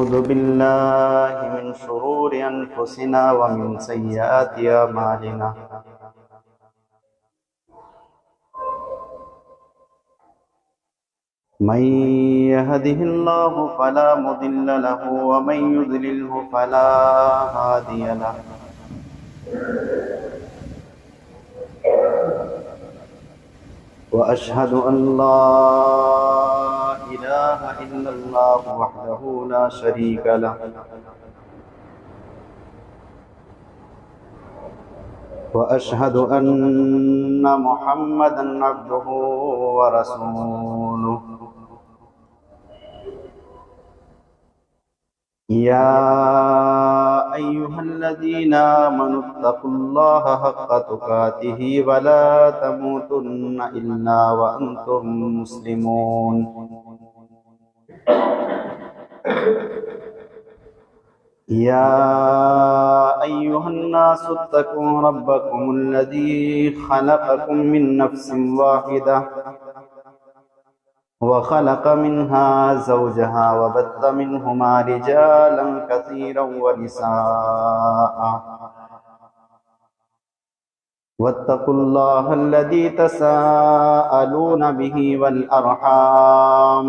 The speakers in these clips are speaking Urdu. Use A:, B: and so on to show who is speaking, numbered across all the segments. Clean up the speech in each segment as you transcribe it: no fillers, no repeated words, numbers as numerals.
A: ونعوذ بالله من شرور أنفسنا ومن سيئات أعمالنا من يهده الله فلا مضل له ومن يضلله فلا هادي له وأشهد أن لا إله إلا الله وحده لا شريك له وأشهد أن محمدا عبده ورسوله يا أيها الذين آمنوا اتقوا الله حق تقاته ولا تموتن إلا وأنتم مسلمون يا أيها الناس اتقوا ربكم الذي خلقكم من نفس واحدة وخلق منها زوجها وبث منهما رجالا كثيرا ونساء واتقوا الله الذي تساءلون به والأرحام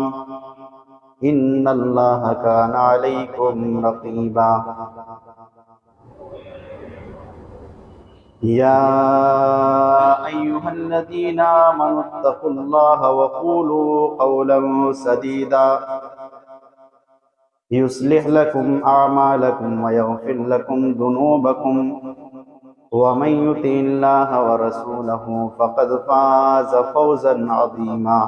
A: إن الله كان عليكم رقيبا يا أيها الذين آمنوا اتقوا الله وقولوا قولا سديدا يصلح لكم أعمالكم ويغفر لكم ذنوبكم ومن يطع الله ورسوله فقد فاز فوزا عظيما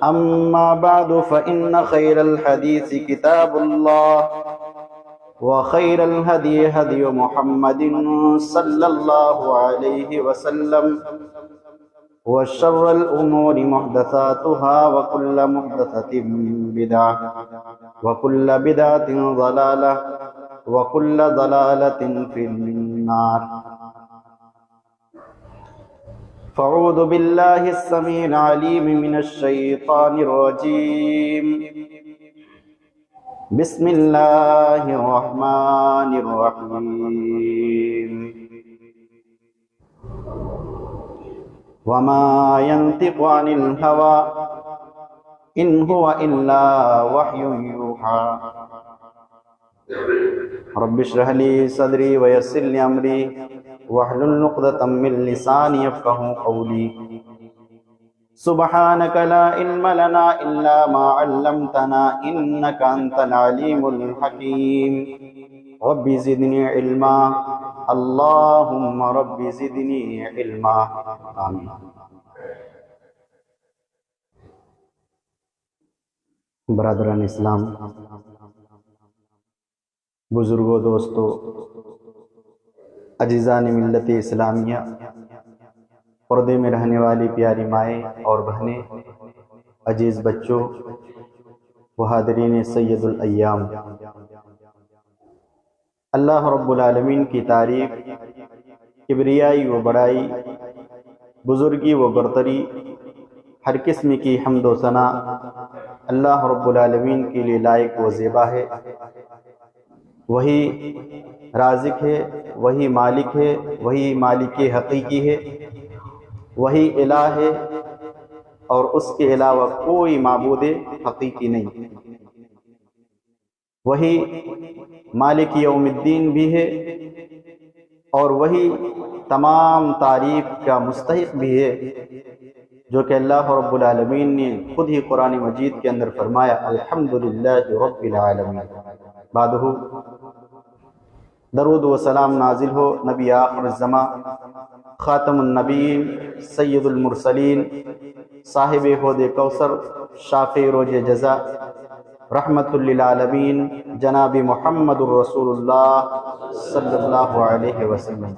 A: أما بعد فإن خير الحديث كتاب الله وخير الهدي هدي محمد صلى الله عليه وسلم وشر الأمور محدثاتها وكل محدثة بدعة وكل بدعة ضلالة وكل ضلالة في النار فاعوذ بالله السميع العليم من الشيطان الرجيم بسم الله الرحمن الرحيم وما ينطق عن الهوى إن هو إلا وحي يوحى رب اشرح لي صدري ويسر لي أمري واحلل عقدة من لساني يفقهوا قولي سبحانك لا علم لنا إلا ما علمتنا إنك أنت العليم الحكيم رب زدني علما اللهم رب زدني علما آمين برادران اسلام، بزرگوں، دوستو، عزیزان ملت اسلامیہ، پردے میں رہنے والی پیاری مائیں اور بہنیں، عزیز بچوں و حاضرین سید الایام، اللہ رب العالمین کی تعریف، کبریائی و بڑائی، بزرگی و برتری، ہر قسم کی حمد و ثنا اللہ رب العالمین کے لیے لائق و زیبا ہے۔ وہی رازق ہے، وہی مالک ہے، وہی مالک حقیقی ہے، وہی الہ ہے، اور اس کے علاوہ کوئی معبود حقیقی نہیں۔ وہی مالک یوم الدین بھی ہے، اور وہی تمام تعریف کا مستحق بھی ہے، جو کہ اللہ رب العالمین نے خود ہی قرآن مجید کے اندر فرمایا الحمدللہ رب العالمین۔ بعدہ درود و سلام نازل ہو نبی آخر الزمان، خاتم النبیین، سید المرسلین، صاحب حوض کوثر، شافع روز جزا، رحمت للعالمین، جناب محمد الرسول اللہ صلی اللہ علیہ وسلم۔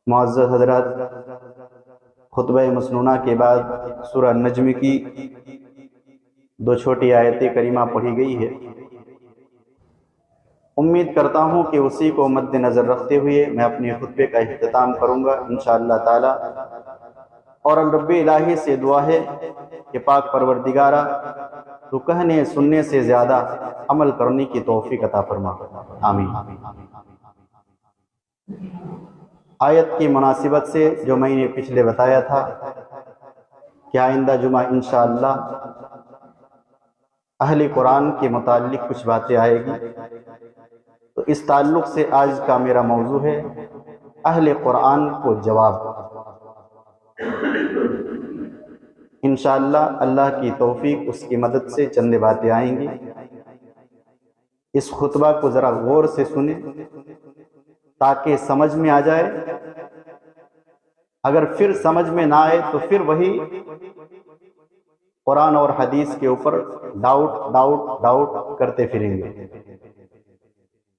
A: معزز حضرات، خطبہ مسنونہ کے بعد سورہ نجم کی دو چھوٹی آیت کریمہ پڑھی گئی ہے۔ امید کرتا ہوں کہ اسی کو مد نظر رکھتے ہوئے میں اپنے خطبے کا اختتام کروں گا انشاءاللہ تعالی، اور رب الہی سے دعا ہے کہ پاک پروردگارہ تو کہنے سننے سے زیادہ عمل کرنے کی توفیق عطا فرما، آمین۔ آیت کی مناسبت سے جو میں نے پچھلے بتایا تھا کہ آئندہ جمعہ انشاءاللہ اہل قرآن کے متعلق کچھ باتیں آئے گی، تو اس تعلق سے آج کا میرا موضوع ہے اہل قرآن کو جواب۔ انشاءاللہ اللہ کی توفیق اس کی مدد سے چند باتیں آئیں گی۔ اس خطبہ کو ذرا غور سے سنیں تاکہ سمجھ میں آ جائے، اگر پھر سمجھ میں نہ آئے تو پھر وہی قرآن اور حدیث کے اوپر ڈاؤٹ کرتے پھریں گے،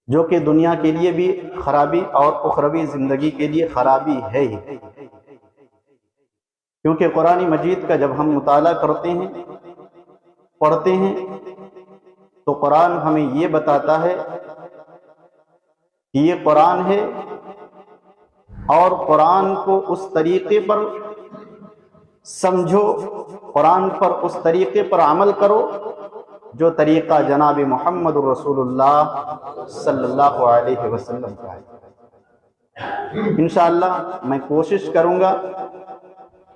A: جو کہ دنیا کے لیے بھی خرابی اور اخروی زندگی کے لیے خرابی ہے ہی، کیونکہ قرآن مجید کا جب ہم مطالعہ کرتے ہیں، پڑھتے ہیں، تو قرآن ہمیں یہ بتاتا ہے کہ یہ قرآن ہے اور قرآن کو اس طریقے پر سمجھو، قرآن پر اس طریقے پر عمل کرو جو طریقہ جناب محمد رسول اللہ صلی اللہ علیہ وسلم کا ہے۔ انشاءاللہ میں کوشش کروں گا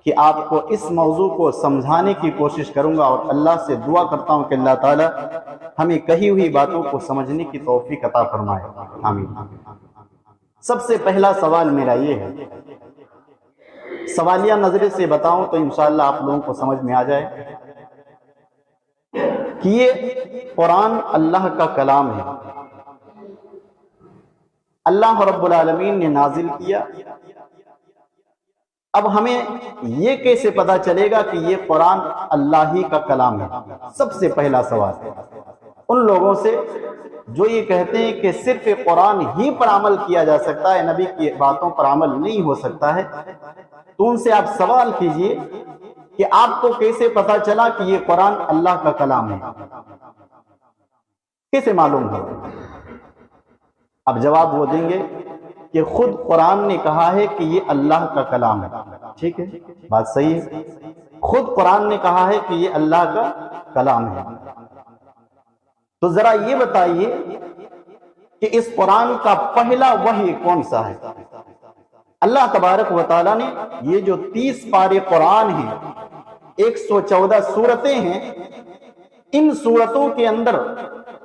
A: کہ آپ کو اس موضوع کو سمجھانے کی کوشش کروں گا، اور اللہ سے دعا کرتا ہوں کہ اللہ تعالی ہمیں کہی ہوئی باتوں کو سمجھنے کی توفیق عطا فرمائے، آمین۔ سب سے پہلا سوال میرا یہ ہے، سوالیہ نظرے سے بتاؤں تو انشاءاللہ آپ لوگوں کو سمجھ میں آ جائے کہ یہ قرآن اللہ کا کلام ہے، اللہ رب العالمین نے نازل کیا۔ اب ہمیں یہ کیسے پتا چلے گا کہ یہ قرآن اللہ ہی کا کلام ہے؟ سب سے پہلا سوال ان لوگوں سے جو یہ کہتے ہیں کہ صرف قرآن ہی پر عمل کیا جا سکتا ہے، نبی کی باتوں پر عمل نہیں ہو سکتا ہے، تو ان سے آپ سوال کیجئے کہ آپ کو کیسے پتا چلا کہ یہ قرآن اللہ کا کلام ہے؟ کیسے معلوم ہو؟ اب جواب وہ دیں گے کہ خود قرآن نے کہا ہے کہ یہ اللہ کا کلام ہے۔ ٹھیک ہے، بات صحیح ہے، خود قرآن نے کہا ہے کہ یہ اللہ کا کلام ہے۔ تو ذرا یہ بتائیے کہ اس قرآن کا پہلا وحی کون سا ہے؟ اللہ تبارک و تعالیٰ نے یہ جو 30 پارے قرآن ہیں، 114 سورتیں ہیں، ان سورتوں کے اندر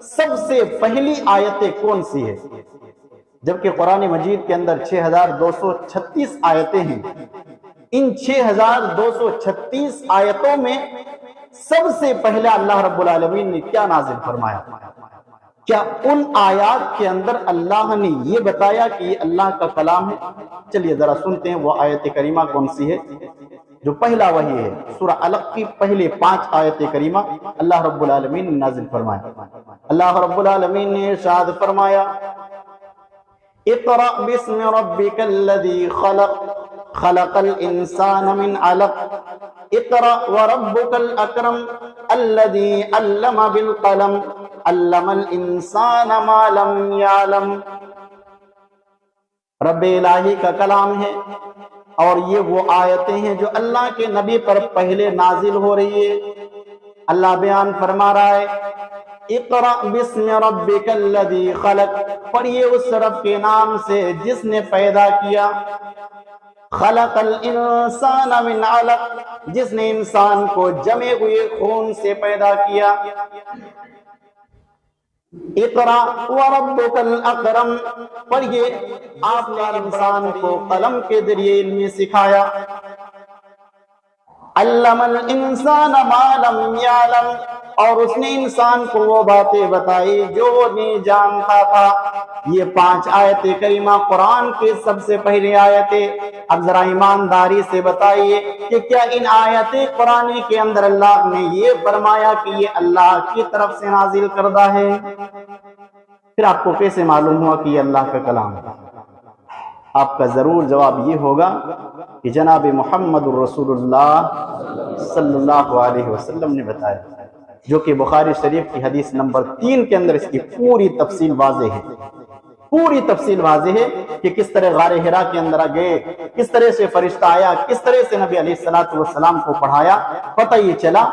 A: سب سے پہلی آیتیں کون سی ہے؟ جبکہ قرآن مجید کے اندر 6236 آیتیں ہیں، ان 6236 آیتوں میں سب سے پہلے اللہ رب العالمین نے کیا نازل فرمایا؟ کیا ان آیات کے اندر اللہ نے یہ بتایا کہ یہ اللہ کا کلام ہے؟ چلیے ذرا سنتے ہیں وہ آیت کریمہ کون سی ہے جو پہلا وحی ہے۔ سورہ علق کی پہلے 5 آیت کریمہ اللہ رب العالمین نے نازل فرمایا۔ اللہ رب العالمین نے ارشاد فرمایا، اقرأ باسم ربک الذی خلق خلق الانسان من علق اقرأ وربک الاکرم الذی علم بالقلم علم الانسان ما لم یعلم۔ رب الہی کا کلام ہے اور یہ وہ آیتیں ہیں جو اللہ کے نبی پر پہلے نازل ہو رہی ہے۔ اللہ بیان فرما رہا ہے، اقرأ باسم ربک الذی خلق، پڑھیے اس رب کے نام سے جس نے پیدا کیا، خلق الانسان من علق، جس نے انسان کو جمے ہوئے خون سے پیدا کیا، اقرأ وربک الاکرم، پڑھیے آپ نے انسان کو قلم کے ذریعے علم سکھایا، علم الانسان ما لم یعلم، اور اس نے انسان کو وہ باتیں بتائی جو وہ نہیں جانتا تھا۔ یہ 5 آیت کریمہ قرآن کے سب سے پہلی آیتیں۔ اب ذرا ایمانداری سے بتائیے کہ کیا ان آیت قرآن کے اندر اللہ نے یہ فرمایا کہ یہ اللہ کی طرف سے نازل کردہ ہے؟ پھر آپ کو کیسے معلوم ہوا کہ یہ اللہ کا کلام ہے؟ آپ کا ضرور جواب یہ ہوگا کہ جناب محمد الرسول اللہ صلی اللہ علیہ وسلم نے بتایا، جو کہ بخاری شریف کی حدیث نمبر 3 کے اندر اس کی پوری تفصیل واضح ہے۔ پوری تفصیل واضح ہے کہ کس طرح غار حرا کے اندر گئے، کس طرح سے فرشتہ آیا، کس طرح سے نبی علیہ السلام کو پڑھایا۔ پتہ یہ چلا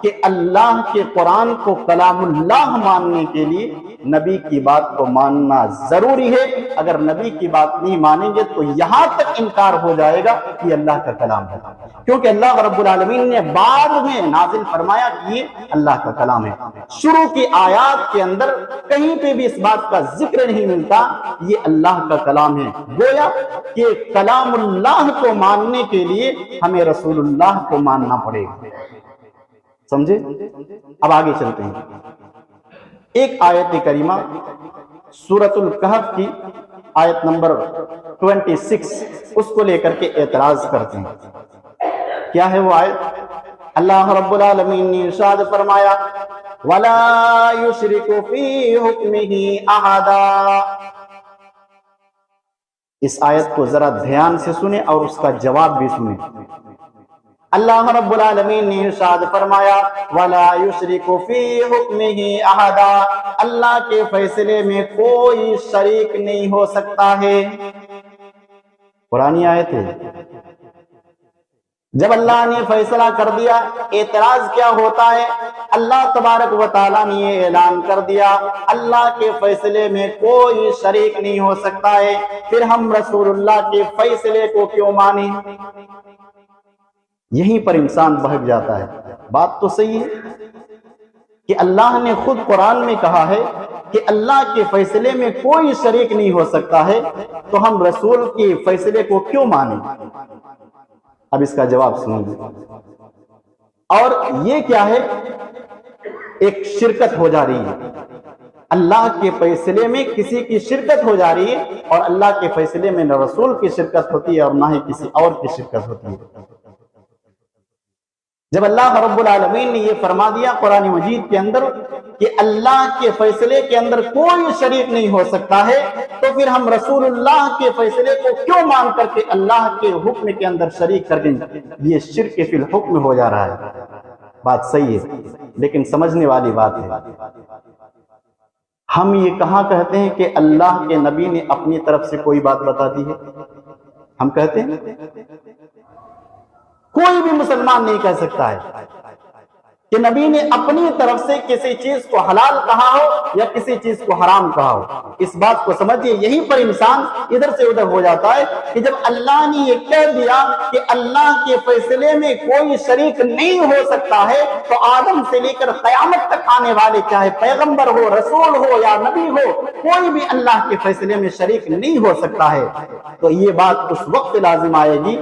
A: کہ اللہ کے قرآن کو کلام اللہ ماننے کے لیے نبی کی بات کو ماننا ضروری ہے۔ اگر نبی کی بات نہیں مانیں گے تو یہاں تک انکار ہو جائے گا کہ یہ اللہ کا کلام ہے، کیونکہ اللہ رب العالمین نے بعد میں نازل فرمایا کہ یہ اللہ کا کلام ہے۔ شروع کی آیات کے اندر کہیں پہ بھی اس بات کا ذکر نہیں ملتا یہ اللہ کا کلام ہے۔ گویا کہ کلام اللہ کو ماننے کے لیے ہمیں رسول اللہ کو ماننا پڑے گا، سمجھے؟ اب آگے چلتے ہیں۔ ایک آیت کریمہ سورۃ الکہف کی آیت نمبر 26 اس کو لے کر کے اعتراض کرتے ہیں۔ کیا ہے وہ آیت؟ اللہ رب العالمین نے ارشاد فرمایا وَلَا يُشْرِكُ فِي حُكْمِهِ أَحَدًا۔ اس آیت کو ذرا دھیان سے سنیں اور اس کا جواب بھی سنیں۔ اللہ رب العالمین نے ارشاد فرمایا وَلَا يُشْرِكُ فِي حُكْمِهِ أَحَدًا، اللہ کے فیصلے میں کوئی شریک نہیں ہو سکتا ہے۔ قرآنی آیت ہے۔ جب اللہ نے فیصلہ کر دیا، اعتراض کیا ہوتا ہے؟ اللہ تبارک و تعالیٰ نے یہ اعلان کر دیا اللہ کے فیصلے میں کوئی شریک نہیں ہو سکتا ہے، پھر ہم رسول اللہ کے فیصلے کو کیوں مانیں؟ یہیں پر انسان بہک جاتا ہے۔ بات تو صحیح ہے کہ اللہ نے خود قرآن میں کہا ہے کہ اللہ کے فیصلے میں کوئی شریک نہیں ہو سکتا ہے، تو ہم رسول کے فیصلے کو کیوں مانیں؟ اب اس کا جواب سنیے۔ اور یہ کیا ہے؟ ایک شرکت ہو جا رہی ہے، اللہ کے فیصلے میں کسی کی شرکت ہو جا رہی ہے، اور اللہ کے فیصلے میں نہ رسول کی شرکت ہوتی ہے اور نہ ہی کسی اور کی شرکت ہوتی ہے۔ جب اللہ رب العالمین نے یہ فرما دیا قرآن مجید کے اندر کہ اللہ کے فیصلے کے اندر کوئی شریک نہیں ہو سکتا ہے، تو پھر ہم رسول اللہ کے فیصلے کو کیوں مان کر کے اللہ کے حکم کے اندر شریک کر دیں؟ یہ شرک فی الحکم ہو جا رہا ہے۔ بات صحیح ہے، لیکن سمجھنے والی بات ہے۔ ہم یہ کہاں کہتے ہیں کہ اللہ کے نبی نے اپنی طرف سے کوئی بات بتا دی ہے؟ ہم کہتے ہیں؟ کوئی بھی مسلمان نہیں کہہ سکتا ہے کہ نبی نے اپنی طرف سے کسی چیز کو حلال کہا ہو یا کسی چیز کو حرام کہا ہو۔ اس بات کو سمجھیے، یہیں پر انسان ادھر سے ادھر ہو جاتا ہے کہ جب اللہ نے یہ کہہ دیا کہ اللہ کے فیصلے میں کوئی شریک نہیں ہو سکتا ہے، تو آدم سے لے کر قیامت تک آنے والے چاہے پیغمبر ہو، رسول ہو یا نبی ہو، کوئی بھی اللہ کے فیصلے میں شریک نہیں ہو سکتا ہے۔ تو یہ بات اس وقت لازم آئے گی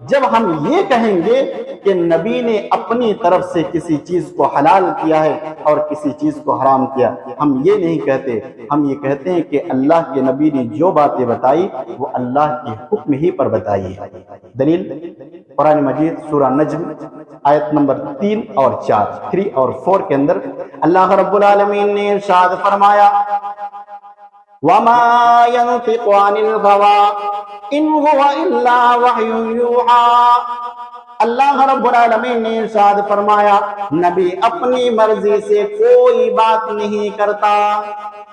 A: جب ہم یہ کہیں گے کہ نبی نے اپنی طرف سے کسی چیز کو حلال کیا ہے اور کسی چیز کو حرام کیا۔ ہم یہ نہیں کہتے، ہم یہ کہتے ہیں کہ اللہ کے نبی نے جو باتیں بتائی وہ اللہ کے حکم ہی پر بتائی ہے۔ دلیل قرآن مجید سورہ نجم آیت نمبر 3 اور 4 3 اور 4 کے اندر اللہ رب العالمین نے ارشاد فرمایا وَمَا يَنْطِقُ عَنِ الْهَوَىٰ إِنْ هُوَ إِلَّا وَحْيٌ يُوحَىٰ۔ اللہ رب العالمین نے ارشاد فرمایا نبی اپنی مرضی سے کوئی بات نہیں کرتا۔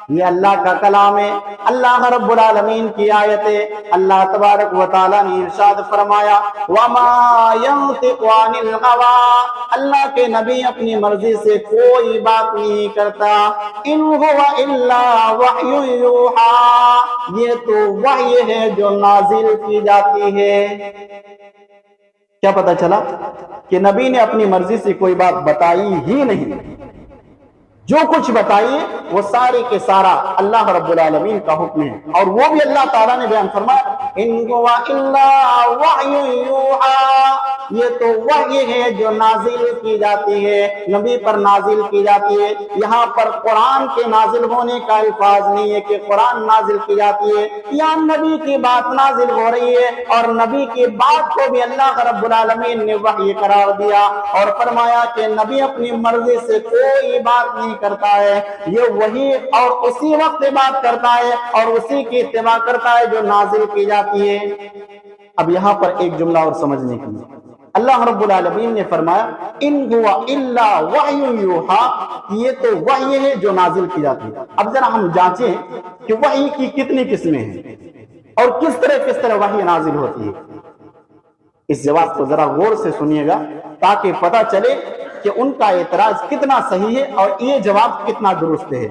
A: یہ اللہ کا کلام ہے، اللہ رب العالمین کی آیت ہے۔ اللہ تبارک و تعالیٰ نے ارشاد فرمایا وَمَا يَنْطِقُ عَنِ الْهَوَىٰ، اللہ کے نبی اپنی مرضی سے کوئی بات نہیں کرتا۔ إِنْ هُوَ إِلَّا وَحْيٌ يُوحَىٰ، یہ تو وحی ہے جو نازل کی جاتی ہے۔ کیا پتہ چلا کہ نبی نے اپنی مرضی سے کوئی بات بتائی ہی نہیں، جو کچھ بتائیے وہ سارے کے سارا اللہ رب العالمین کا حکم ہے، اور وہ بھی اللہ تعالیٰ نے بیان فرمایا إِنْ هُوَ إِلَّا وَحْيٌ يُوحَىٰ، یہ تو وحی ہے جو نازل کی جاتی ہے، نبی پر نازل کی جاتی ہے۔ یہاں پر قرآن کے نازل ہونے کا الفاظ نہیں ہے کہ قرآن نازل کی جاتی ہے، یا نبی کی بات نازل ہو رہی ہے، اور نبی کی بات کو بھی اللہ رب العالمین نے وحی قرار دیا اور فرمایا کہ نبی اپنی مرضی سے کوئی بات نہیں کرتا ہے، یہ وہی اور اسی وقت بات کرتا ہے اور اسی کی اتباع کرتا ہے جو نازل کی جاتی ہے۔ اب یہاں پر ایک جملہ اور سمجھنے کی، اللہ رب العالمین نے فرمایا ان ہوا الا وحی یوحا، یہ تو وحی ہے جو نازل کی جاتی ہے۔ اب ذرا ہم جانچیں کہ وحی کی کتنی قسمیں ہیں اور کس طرح وحی نازل ہوتی ہے۔ اس جواب کو ذرا غور سے سنیے گا تاکہ پتہ چلے کہ ان کا اعتراض کتنا صحیح ہے اور یہ جواب کتنا درست ہے۔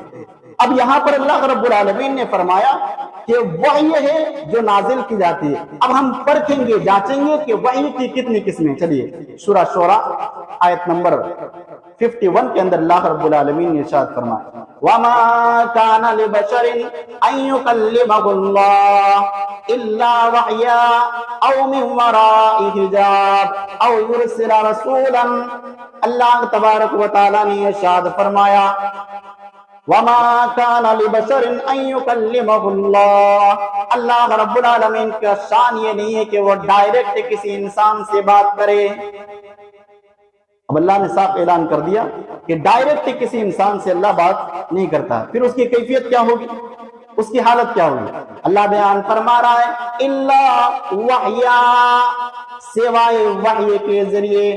A: اب یہاں پر اللہ رب العالمین نے فرمایا کہ وحی ہے جو نازل کی جاتی ہے۔ اب ہم پرکھیں گے، جانچیں گے کہ وحی کی کتنی قسمیں۔ چلیے سورہ شورى آیت نمبر 51 کے اندر اللہ رب العالمین نے ارشاد فرمایا وَمَا كَانَ لِبَشَرٍ أَن يُكَلِّمَهُ اللَّهُ إِلَّا وَحْيًا أَوْ مِن وَرَاءِ حِجَابٍ أَوْ يُرْسِلَ رَسُولًا۔ اللہ تبارک و تعالیٰ نے ارشاد فرمایا وَمَا كَانَ لِبَشَرٍ أَن يُكَلِّمَهُ اللَّهُ، اللہ رب العالمین کا شان یہ نہیں ہے کہ وہ ڈائریکٹ کسی انسان سے بات کرے۔ اب اللہ نے صاف اعلان کر دیا کہ ڈائریکٹ کسی انسان سے اللہ بات نہیں کرتا، پھر اس کی کیفیت کیا ہوگی، اس کی حالت کیا ہوگی؟ اللہ بیان فرما رہا ہے الا وحیا، سوائے وحی کے ذریعے،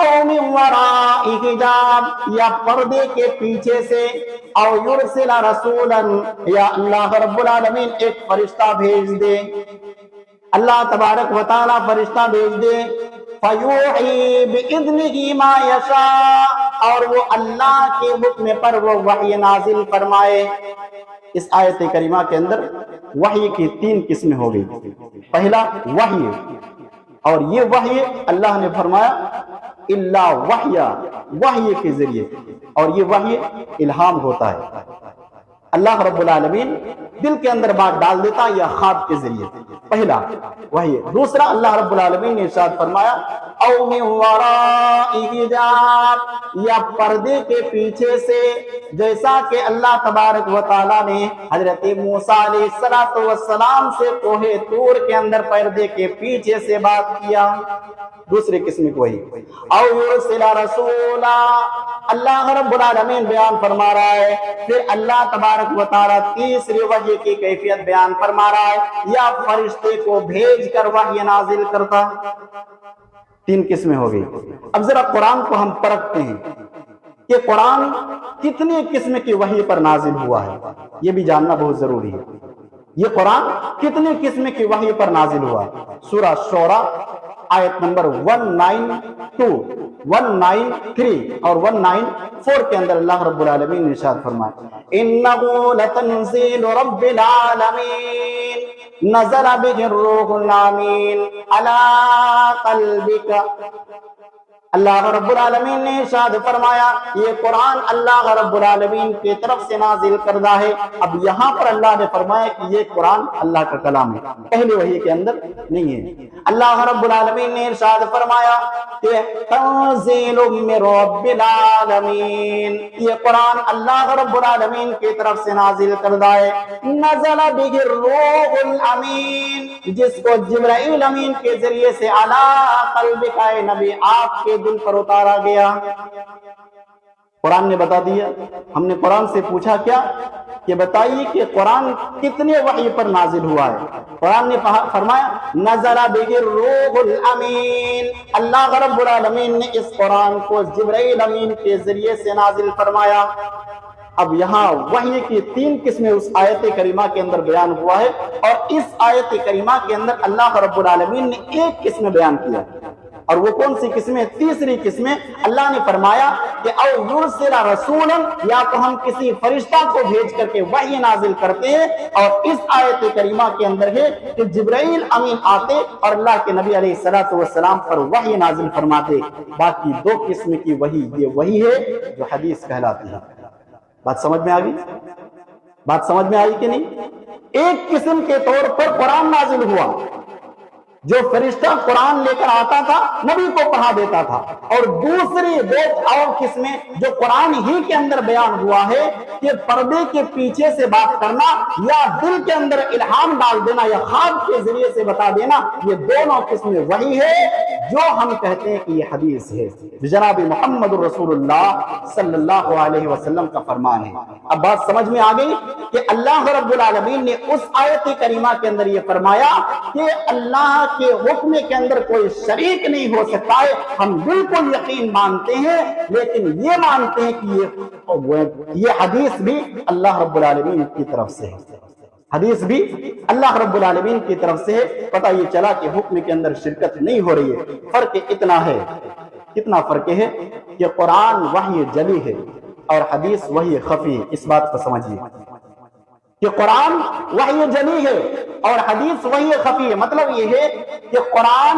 A: او من وراء حجاب، یا پردے کے پیچھے سے، او یرسل رسولا، یا اللہ رب العالمین ایک فرشتہ بھیج دے، اللہ تبارک و تعالی فرشتہ بھیج دے، فیوحی بإذنہ ما یشاء، اور وہ اللہ کے حکم پر وہ وحی نازل فرمائے۔ اس آیت کریمہ کے اندر وحی کی 3 قسمیں ہو گئی۔ پہلا وحی، اور یہ وحی اللہ نے فرمایا الا وحیا، وحی کے ذریعے، اور یہ وحی الہام ہوتا ہے، اللہ رب العالمین دل کے اندر بات ڈال دیتا یا خواب کے ذریعے، پہلا وحی۔ دوسرا اللہ رب العالمین نے ارشاد فرمایا او من وراء حجاب، یا پردے کے پیچھے سے، جیسا کہ اللہ تبارک و تعالیٰ نے حضرت موسیٰ علیہ السلام سے کوہ طور کے اندر پردے کے پیچھے سے بات کیا، دوسری قسم کو وحی۔ او یرسل رسولا، اللہ رب العالمین بیان فرما رہا ہے، پھر اللہ تبارک و تعالیٰ تیسری وحی کی کیفیت بیان فرما رہا ہے، یا فرشتے کو بھیج کر وحی نازل کرتا۔ 3 قسمیں ہو گئی۔ اب ذرا قرآن کو ہم پرکھتے ہیں کہ قرآن کتنی قسم کی وحی پر نازل ہوا ہے، یہ بھی جاننا بہت ضروری ہے۔ یہ قرآن کتنی قسم کی وحی پر نازل ہوا ہے؟ سورہ شورى آیت نمبر 192، 193 اور 194 کے اندر اللہ رب العالمین نے ارشاد فرمایا انہ لتنزیل رب العالمین نزل بہ الروح الامین علی قلبک۔ اللہ رب العالمین نے ارشاد فرمایا یہ قرآن اللہ رب العالمین کی طرف سے نازل کردہ ہے۔ اب یہاں پر اللہ نے فرمایا کہ یہ قرآن اللہ کا کلام ہے، پہلے وحی کے اندر نہیں ہے۔ اللہ رب العالمین نے ارشاد فرمایا کہ تنزیل من رب العالمین، یہ قرآن اللہ رب العالمین کی طرف سے نازل کردہ ہے۔ نزل بہ الروح الامین، جس کو جبرائیل امین کے ذریعے سے علی قلبک، اے نبی آپ کے دل پر اتارا گیا۔ قرآن نے بتا دیا۔ ہم نے قرآن سے پوچھا کیا کہ بتائیے کہ قرآن کتنے وحی پر نازل ہوا ہے؟ قرآن نے فرمایا نزل بہ الروح الامین، اللہ رب العالمین نے اس قرآن کو جبرائیل امین کے ذریعے سے نازل فرمایا۔ اب یہاں وحی کی 3 قسمیں اس آیت کریمہ کے اندر بیان ہوا ہے، اور اس آیت کریمہ کے اندر اللہ رب العالمین نے ایک قسم بیان کیا، اور وہ کون سی قسمیں؟ تیسری قسمیں اللہ نے فرمایا کہ او یرسل رسولا، یا تو ہم کسی فرشتہ کو بھیج کر کے وحی نازل کرتے ہیں، اور اس آیت کریمہ کے اندر ہے کہ جبرائیل امین آتے اور اللہ کے نبی علیہ السلام پر وحی نازل فرماتے۔ باقی 2 قسم کی وحی، یہ وحی ہے جو حدیث کہلاتی ہے۔ بات سمجھ میں آ گئی؟ بات سمجھ میں آئی کہ نہیں؟ ایک قسم کے طور پر قرآن نازل ہوا، جو فرشتہ قرآن لے کر آتا تھا نبی کو پڑھا دیتا تھا، اور دوسری 2 اور قسمیں جو قرآن ہی کے اندر بیان ہوا ہے کہ پردے کے پیچھے سے بات کرنا یا دل کے اندر الہام ڈال دینا یا خواب کے ذریعے سے بتا دینا، یہ دونوں قسمیں وحی ہے جو ہم کہتے ہیں کہ یہ حدیث ہے، جناب محمد رسول اللہ صلی اللہ علیہ وسلم کا فرمان ہے۔ اب بات سمجھ میں آ گئی کہ اللہ رب العالمین نے اس آیت کریمہ کے اندر یہ فرمایا کہ اللہ کے حکم کے اندر کوئی شریک نہیں ہو سکتا ہے، ہم بالکل یقین مانتے ہیں، لیکن یہ مانتے ہیں کہ یہ حدیث بھی اللہ رب العالمین کی طرف سے ہے، حدیث بھی اللہ رب العالمین کی طرف سے ہے۔ پتہ یہ چلا کہ حکم کے اندر شرکت نہیں ہو رہی ہے۔ فرق اتنا ہے، کتنا فرق ہے کہ قرآن وحی جلی ہے اور حدیث وحی خفی ہے۔ اس بات کو سمجھیے کہ قرآن وحی جلی ہے اور حدیث وحی خفی ہے۔ مطلب یہ ہے کہ قرآن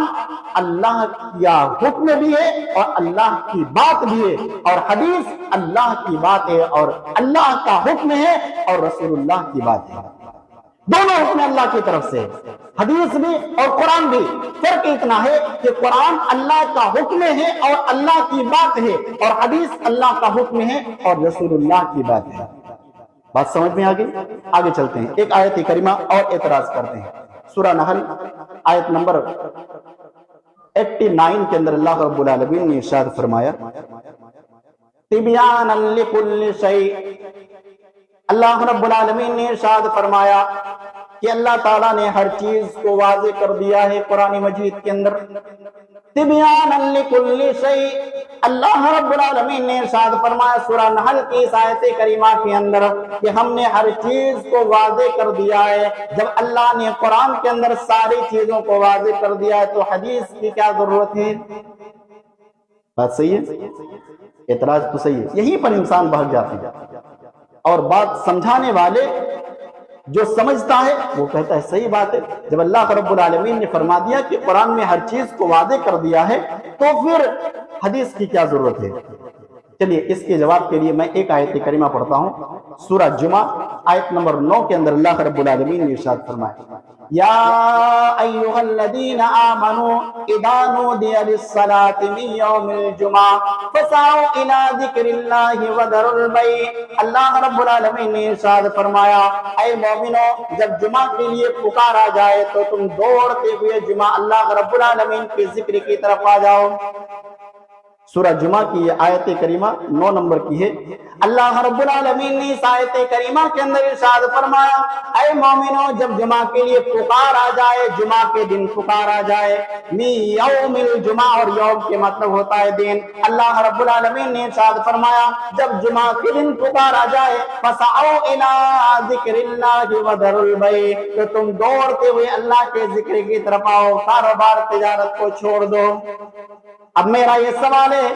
A: اللہ کا حکم بھی ہے اور اللہ کی بات بھی ہے، اور حدیث اللہ کی بات ہے اور اللہ کا حکم ہے اور رسول اللہ کی بات ہے۔ دونوں حکم اللہ کی طرف سے، حدیث بھی اور قرآن بھی۔ فرق اتنا ہے کہ قرآن اللہ کا حکم ہے اور اللہ کی بات ہے، اور حدیث اللہ کا حکم ہے اور رسول اللہ کی بات ہے۔ بات سمجھ میں آگئی؟ آگے چلتے ہیں، ایک آیت کریمہ اور اعتراض کرتے ہیں۔ سورہ نحل آیت نمبر 89 کے اندر اللہ رب العالمین نے ارشاد فرمایا تبیانا لکل شیء۔ اللہ رب العالمین نے ارشاد فرمایا کہ اللہ تعالیٰ نے ہر چیز کو واضح کر دیا ہے قرآن مجید کے اندر۔ تبیانا لکل شیء، اللہ رب العالمین نے ارشاد فرمایا سورہ نحل کی اس آیت کریمہ کے اندر کہ ہم نے ہر چیز کو واضح کر دیا ہے۔ جب اللہ نے قرآن کے اندر ساری چیزوں کو واضح کر دیا ہے تو حدیث کی کیا ضرورت ہے؟ بات صحیح ہے، اعتراض تو صحیح ہے، یہیں پر انسان بھاگ جاتی ہے۔ اور بات سمجھانے والے جو سمجھتا ہے وہ کہتا ہے صحیح بات ہے، جب اللہ رب العالمین نے فرما دیا کہ قرآن میں ہر چیز کو واضح کر دیا ہے تو پھر حدیث کی کیا ضرورت ہے؟ چلیے اس کے جواب کے لیے میں ایک آیت کریمہ پڑھتا ہوں۔ سورہ جمعہ آیت نمبر 9 کے اندر اللہ رب العالمین نے ارشاد فرمایا یا ایھا الذین آمنوا اذا نودی للصلاۃ من یوم الجمعہ فسعوا الی ذکر اللہ وذروا البیع۔ اللہ رب العالمین نے ارشاد فرمایا اے مومنو، جب جمعہ کے لیے پکارا جائے تو تم دوڑتے ہوئے جمعہ اللہ رب العالمین کے ذکر کی طرف آ جاؤ۔ سورہ جمعہ کی یہ آیت کریمہ 9 نمبر کی ہے۔ اللہ رب العالمین نے اس آیت کریمہ کے اندر ارشاد فرمایا اے مومنو، جب جمعہ کے لیے پکار آ جائے، جمعہ کے دن پکار آ جائے، می یوم الجمعہ، اور یوم کے مطلب ہوتا ہے دن۔ اللہ رب العالمین نے ارشاد فرمایا جب جمعہ کے دن پکار آ جائے فسعوا الی ذکر اللہ وذروا البیع، تو تم دوڑتے ہوئے اللہ کے ذکر کی طرف آؤ، کاروبار تجارت کو چھوڑ دو۔ اب میرا یہ سوال ہے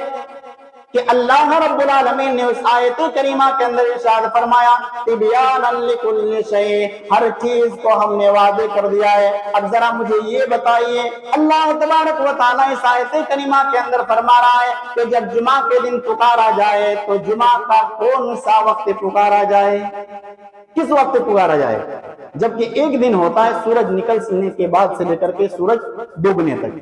A: کہ اللہ رب العالمین نے اس آیت کریمہ کے اندر ارشاد فرمایا تبیانا لکل شیء، ہر چیز کو ہم نے واضح کر دیا ہے۔ اب ذرا مجھے یہ بتائیے، اللہ تبارک و تعالیٰ اس آیت کریمہ کے اندر فرما رہا ہے کہ جب جمعہ کے دن پکارا جائے تو جمعہ کا کون سا وقت پکارا جائے؟ کس وقت پکارا جائے؟ جبکہ ایک دن ہوتا ہے سورج نکلنے کے بعد سے لے کر کے سورج ڈوبنے تک،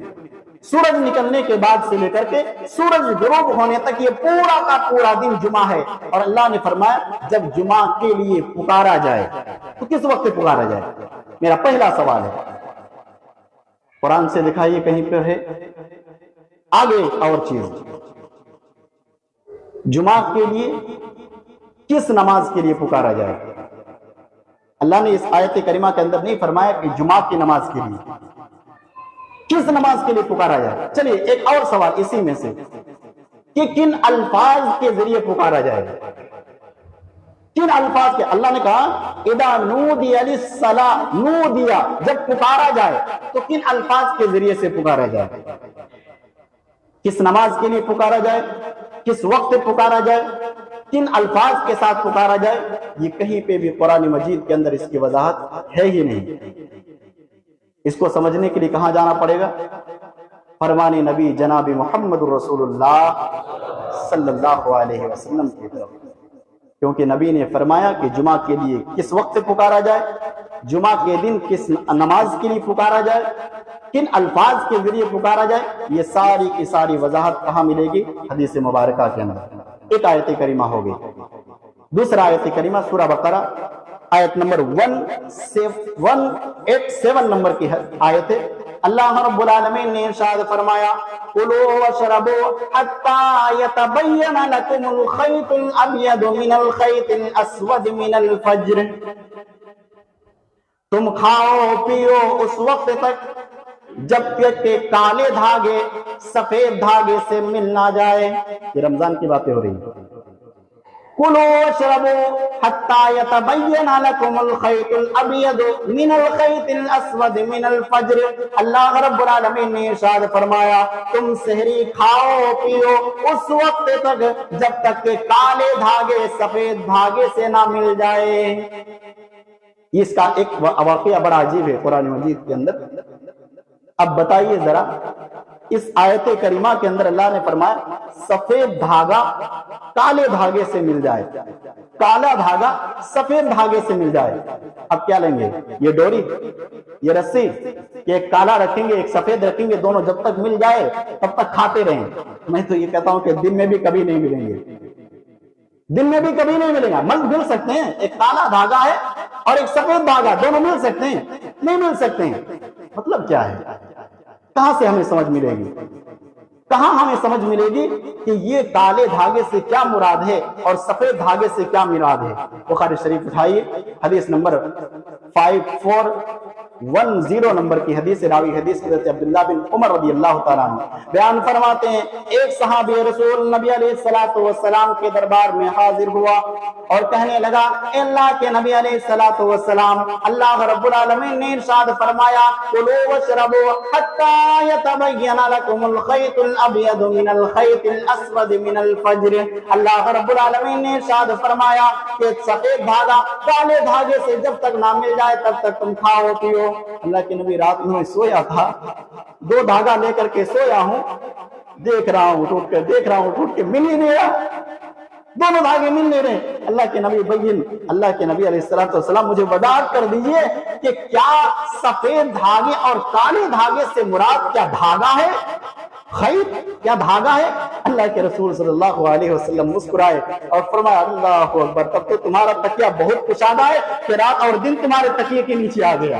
A: سورج نکلنے کے بعد سے لے کر کے سورج غروب ہونے تک یہ پورا کا پورا دن جمعہ ہے، اور اللہ نے فرمایا جب جمعہ کے لیے پکارا جائے تو کس وقت پکارا جائے؟ میرا پہلا سوال ہے، قرآن سے دکھائیے کہیں پر ہے۔ آگے اور چیز، جمعہ کے لیے کس نماز کے لیے پکارا جائے؟ اللہ نے اس آیت کریمہ کے اندر نہیں فرمایا کہ جمعہ کی نماز کے لیے، کس نماز کے لیے پکارا جائے؟ چلیے ایک اور سوال اسی میں سے کہ کن الفاظ کے ذریعے پکارا جائے؟ کن الفاظ کے؟ اللہ نے کہا اذا نودی للصلاۃ، نودیا، جب پکارا جائے تو کن الفاظ کے ذریعے سے پکارا جائے؟ کس نماز کے لیے پکارا جائے؟ کس وقت پکارا جائے؟ کن الفاظ کے ساتھ پکارا جائے؟ یہ کہیں پہ بھی قرآن مجید کے اندر اس کی وضاحت ہے ہی نہیں۔ اس کو سمجھنے کے لیے کہاں جانا پڑے گا؟ فرمان نبی جناب محمد رسول اللہ صلی اللہ علیہ وسلم کی طرف، کیونکہ نبی نے فرمایا کہ جمعہ کے لیے کس وقت پکارا جائے، جمعہ کے دن کس نماز کے لیے پکارا جائے، کن الفاظ کے ذریعے پکارا جائے، یہ ساری کی ساری وضاحت کہاں ملے گی؟ حدیث مبارکہ کے اندر۔ ایک آیت کریمہ ہوگی۔ دوسرا آیت کریمہ سورہ بقرہ آیت نمبر 187 نمبر کی آیت ہے۔ اللہ رب العالمین نے ارشاد فرمایا کلوا واشربوا حتی یتبین لکم الخیط الابیض من الخیط الاسود من الفجر، تم کھاؤ پیو اس وقت تک جب تک کہ کالے دھاگے سفید دھاگے سے مل نہ جائے۔ یہ رمضان کی باتیں ہو رہی ہیں۔ کلوا واشربوا حتی یتبین لکم الخیط الابیض من الخیط الاسود من الفجر، اللہ رب العالمین نے ارشاد فرمایا تم سحری کھاؤ پیو اس وقت تک جب تک کہ کالے دھاگے سفید دھاگے سے نہ مل جائے۔ اس کا ایک واقعہ بڑا عجیب ہے قرآن مجید کے اندر۔ اب بتائیے ذرا، اس آیت کریمہ کے اندر اللہ نے فرمایا سفید دھاگا کالے دھاگے سے مل جائے، کالا دھاگا سفید دھاگے سے مل جائے، اب کیا لیں گے؟ یہ ڈوری، یہ رسی، کہ ایک کالا رکھیں گے ایک سفید رکھیں گے، دونوں جب تک مل جائے تب تک کھاتے رہیں۔ میں تو یہ کہتا ہوں کہ دن میں بھی کبھی نہیں ملیں گے، دن میں بھی کبھی نہیں ملے گا۔ مل سکتے ہیں، ایک کالا دھاگا ہے اور ایک سفید دھاگا، دونوں مل سکتے ہیں؟ نہیں مل سکتے ہیں۔ مطلب کیا ہے؟ کہاں سے ہمیں سمجھ ملے گی؟ کہاں ہمیں سمجھ ملے گی کہ یہ کالے دھاگے سے کیا مراد ہے اور سفید دھاگے سے کیا مراد ہے؟ بخاری شریف اٹھائیے، حدیث نمبر 5410 نمبر کی حدیث، راوی حدیث حضرت عبداللہ بن عمر رضی اللہ تعالیٰ عنہ بیان فرماتے ہیں ایک صحابی رسول نبی علیہ الصلوۃ والسلام کے دربار میں حاضر ہوا اور کہنے لگا اے اللہ کے نبی علیہ الصلوۃ والسلام، اللہ رب العالمین نے ارشاد فرمایا کلوا واشربوا حتی یتبین لکم الخیط الابیض من الخیط الاسود من الفجر، اللہ رب العالمین نے ارشاد فرمایا کہ سفید دھاگا کالے دھاگے سے جب تک نہ مل جائے تب تک تم کھاؤ پیو۔ اللہ کے نبی رات میں سویا تھا، دو دھاگا لے کر کے سویا ہوں، دیکھ رہا ہوں اٹھ کے، دیکھ رہا ہوں اٹھ کے، مل ہی نہیں رہا، دونوں دھاگے مل نہیں رہے۔ اللہ کے نبی اللہ کے نبی علیہ السلام مجھے وضاحت کر دیجئے کہ کیا سفید دھاگے اور کالے دھاگے سے مراد کیا دھاگا ہے، خیط کیا دھاگا ہے؟ اللہ کے رسول صلی اللہ علیہ وسلم مسکرائے اور فرمایا اللہ اکبر، تب تو تمہارا تکیہ بہت کشادہ ہے کہ رات اور دن تمہارے تکیے کے نیچے آ گیا۔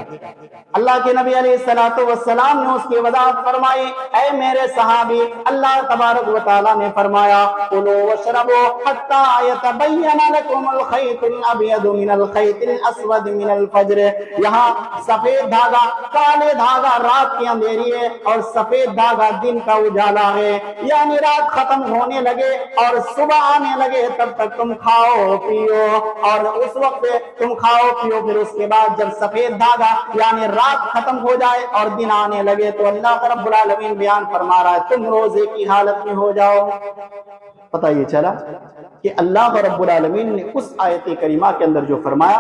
A: اللہ کے نبی علیہ السلام نے اس کی وضاحت فرمائی اے میرے صحابی، اللہ تبارک و تعالیٰ نے فرمایا کلوا واشربوا حتی یتبین لکم الخیط الابیض من الخیط الاسود من الفجر، یہاں سفید دھاگا کالے دھاگا رات کی اندھیری ہے اور سفید دھاگا دن کا اجالا ہے، یعنی رات ختم ہونے لگے اور صبح آنے لگے تب تک تم کھاؤ پیو، اور اس وقت تم کھاؤ پیو، پھر اس کے بعد جب سفید دھاگا یعنی رات ختم ہو جائے اور دن آنے لگے تو اللہ رب العالمین بیان فرما رہا ہے تم روزے کی حالت میں ہو جاؤ۔ پتہ یہ چلا کہ اللہ رب العالمین نے اس آیت کریمہ کے اندر جو فرمایا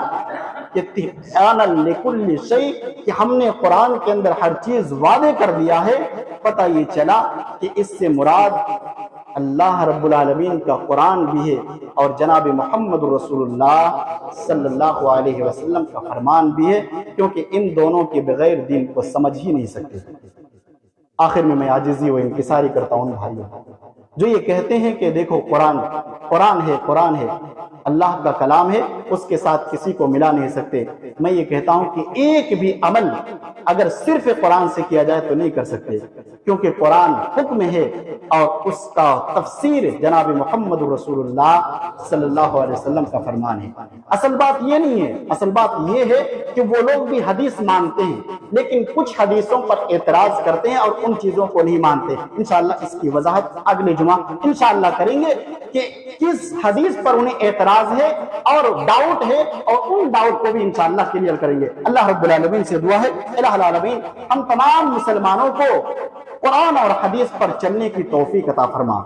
A: کہ تبیانا لکل شیء، کہ ہم نے قرآن کے اندر ہر چیز واضح کر دیا ہے، پتہ یہ چلا کہ اس سے مراد اللہ رب العالمین کا قرآن بھی ہے اور جناب محمد رسول اللہ صلی اللہ علیہ وسلم کا فرمان بھی ہے، کیونکہ ان دونوں کے بغیر دین کو سمجھ ہی نہیں سکتے۔ آخر میں عاجزی و انکساری کرتا ہوں بھائیوں، جو یہ کہتے ہیں کہ دیکھو قرآن ہے اللہ کا کلام ہے، اس کے ساتھ کسی کو ملا نہیں سکتے، میں یہ کہتا ہوں کہ ایک بھی عمل اگر صرف قرآن سے کیا جائے تو نہیں کر سکتے، کیونکہ قرآن حکم ہے اور اس کا تفسیر جناب محمد رسول اللہ صلی اللہ علیہ وسلم کا فرمان ہے۔ اصل بات یہ نہیں ہے، اصل بات یہ ہے کہ وہ لوگ بھی حدیث مانتے ہیں لیکن کچھ حدیثوں پر اعتراض کرتے ہیں اور ان چیزوں کو نہیں مانتے۔ انشاءاللہ اس کی وضاحت اگلے جمعہ انشاءاللہ کریں گے کہ کس حدیث پر انہیں اعتراض ہے اور ڈاؤٹ ہے، اور ان ڈاؤٹ کو بھی انشاءاللہ کلیئر کریں گے۔ اللہ رب العالمین سے دعا ہے الہ العالمین ہم تمام مسلمانوں کو قرآن اور حدیث پر چلنے کی توفیق عطا فرما۔